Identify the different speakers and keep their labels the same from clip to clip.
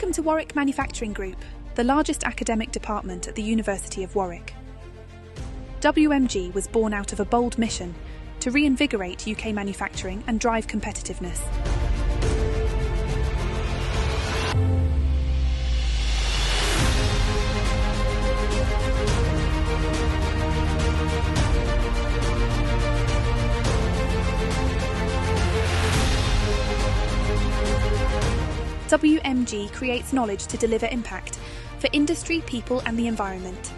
Speaker 1: Welcome to Warwick Manufacturing Group, the largest academic department at the University of Warwick. WMG was born out of a bold mission to reinvigorate UK manufacturing and drive competitiveness. WMG creates knowledge to deliver impact for industry, people and the environment.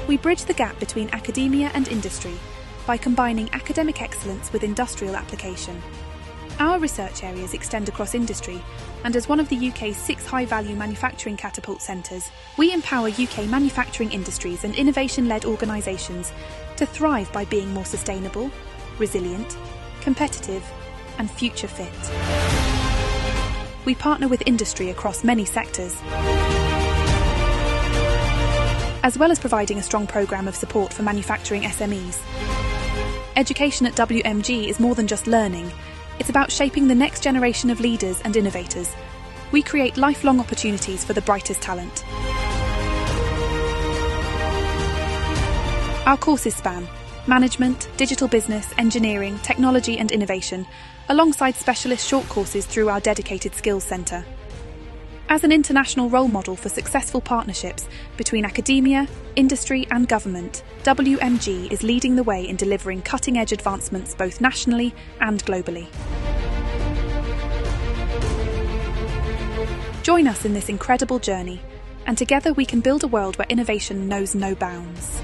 Speaker 1: We bridge the gap between academia and industry by combining academic excellence with industrial application. Our research areas extend across industry, and as one of the UK's 6 high-value manufacturing catapult centres, we empower UK manufacturing industries and innovation-led organisations to thrive by being more sustainable, resilient, competitive and future-fit. We partner with industry across many sectors, as well as providing a strong programme of support for manufacturing SMEs. Education at WMG is more than just learning. It's about shaping the next generation of leaders and innovators. We create lifelong opportunities for the brightest talent. Our courses span management, digital business, engineering, technology and innovation, alongside specialist short courses through our dedicated skills centre. As an international role model for successful partnerships between academia, industry and government, WMG is leading the way in delivering cutting-edge advancements both nationally and globally. Join us in this incredible journey, and together we can build a world where innovation knows no bounds.